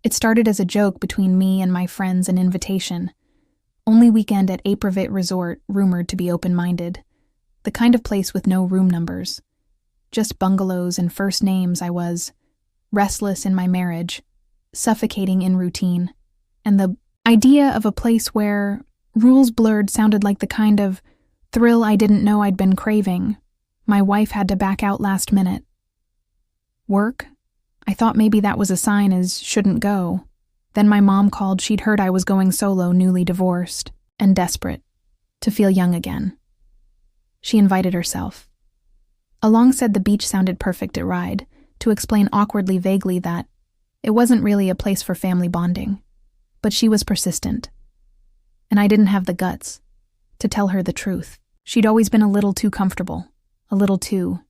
It started as a joke between me and my friends, an invitation. Only weekend at Aprovit Resort, rumored to be open-minded. The kind of place with no room numbers. Just bungalows and first names. I was restless in my marriage, suffocating in routine, and the idea of a place where rules blurred sounded like the kind of thrill I didn't know I'd been craving. My wife had to back out last minute. Work? I thought maybe that was a sign as shouldn't go. Then my mom called. She'd heard I was going solo, newly divorced, and desperate to feel young again. She invited herself. Along said the beach sounded perfect at ride, to explain awkwardly, vaguely that it wasn't really a place for family bonding. But she was persistent. And I didn't have the guts to tell her the truth. She'd always been a little too comfortable. A little too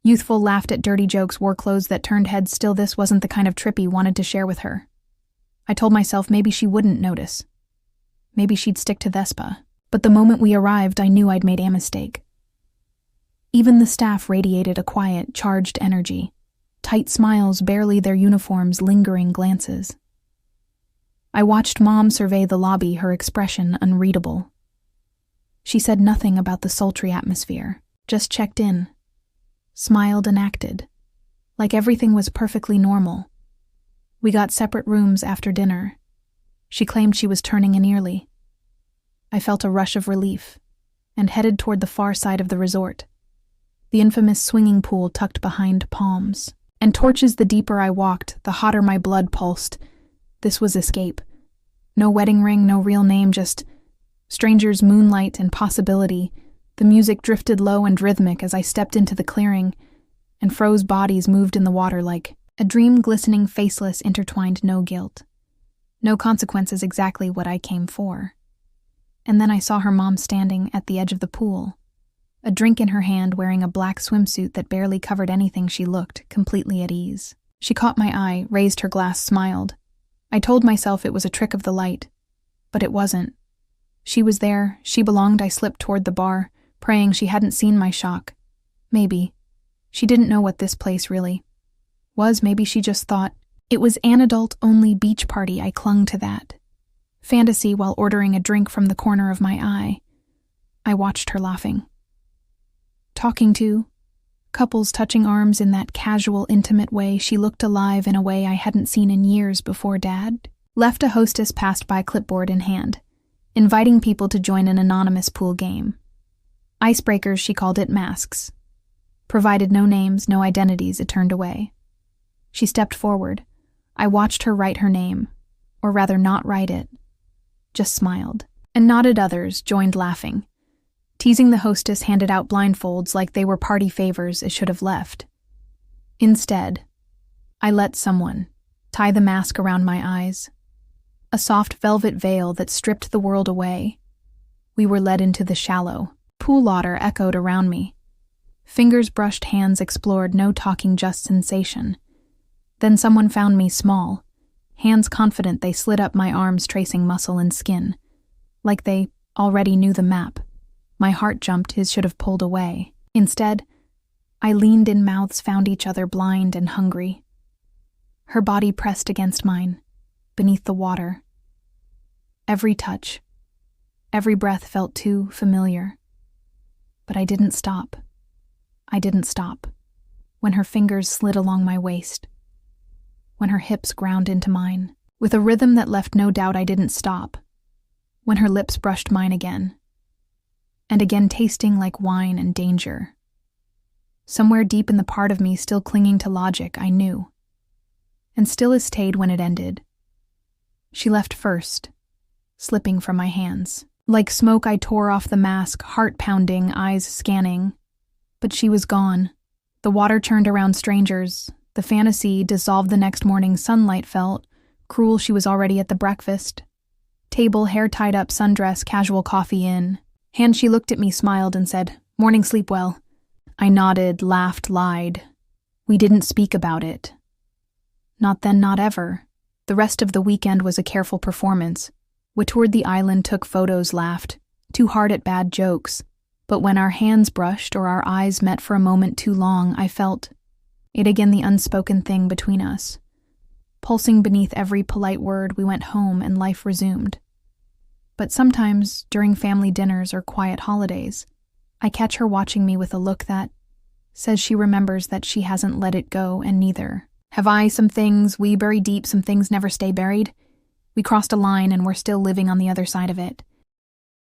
youthful, laughed at dirty jokes, wore clothes that turned heads. Still, this wasn't the kind of trip he wanted to share with her. I told myself maybe she wouldn't notice. Maybe she'd stick to Vespa. But the moment we arrived, I knew I'd made a mistake. Even the staff radiated a quiet, charged energy. Tight smiles, barely their uniforms, lingering glances. I watched Mom survey the lobby, her expression unreadable. She said nothing about the sultry atmosphere, just checked in. Smiled and acted, like everything was perfectly normal. We got separate rooms after dinner. She claimed she was turning in early. I felt a rush of relief, and headed toward the far side of the resort. The infamous swinging pool tucked behind palms, and torches. The deeper I walked, the hotter my blood pulsed. This was escape. No wedding ring, no real name, just strangers, moonlight, and possibility. The music drifted low and rhythmic as I stepped into the clearing, and froze bodies moved in the water like a dream, glistening, faceless, intertwined, no guilt. No consequences, exactly what I came for. And then I saw her mom standing at the edge of the pool, a drink in her hand, wearing a black swimsuit that barely covered anything. She looked completely at ease. She caught my eye, raised her glass, smiled. I told myself it was a trick of the light, but it wasn't. She was there, she belonged. I slipped toward the bar, praying she hadn't seen my shock. Maybe. She didn't know what this place really was. Maybe she just thought it was an adult-only beach party. I clung to that fantasy while ordering a drink from the corner of my eye. I watched her laughing. Talking to couples, touching arms in that casual, intimate way. She looked alive in a way I hadn't seen in years before Dad left. A hostess passed by, clipboard in hand, inviting people to join an anonymous pool game. Icebreakers, she called it, masks. Provided no names, no identities, it turned away. She stepped forward. I watched her write her name, or rather not write it, just smiled, and nodded. Others joined laughing. Teasing the hostess handed out blindfolds like they were party favors. It should have left. Instead, I let someone tie the mask around my eyes, a soft velvet veil that stripped the world away. We were led into the shallow. Pool water echoed around me. Fingers brushed, hands explored, no talking, just sensation. Then someone found me, small. Hands confident, they slid up my arms, tracing muscle and skin, like they already knew the map. My heart jumped. His should have pulled away. Instead, I leaned in. Mouths found each other, blind and hungry. Her body pressed against mine, beneath the water. Every touch, every breath felt too familiar. But I didn't stop. I didn't stop. When her fingers slid along my waist, when her hips ground into mine, with a rhythm that left no doubt, I didn't stop. When her lips brushed mine again, and again, tasting like wine and danger. Somewhere deep in the part of me still clinging to logic, I knew. And still as stayed when it ended. She left first, slipping from my hands. Like smoke, I tore off the mask, heart pounding, eyes scanning. But she was gone. The water churned around strangers. The fantasy dissolved the next morning. Sunlight felt cruel. She was already at the breakfast table, hair tied up, sundress, casual coffee in hand. She looked at me, smiled, and said, "Morning, sleep well." I nodded, laughed, lied. We didn't speak about it. Not then, not ever. The rest of the weekend was a careful performance. We toured the island, took photos, laughed, too hard at bad jokes. But when our hands brushed or our eyes met for a moment too long, I felt it again, the unspoken thing between us. Pulsing beneath every polite word, we went home and life resumed. But sometimes, during family dinners or quiet holidays, I catch her watching me with a look that says she remembers that she hasn't let it go, and neither have I. Some things we bury deep, some things never stay buried. We crossed a line and we're still living on the other side of it.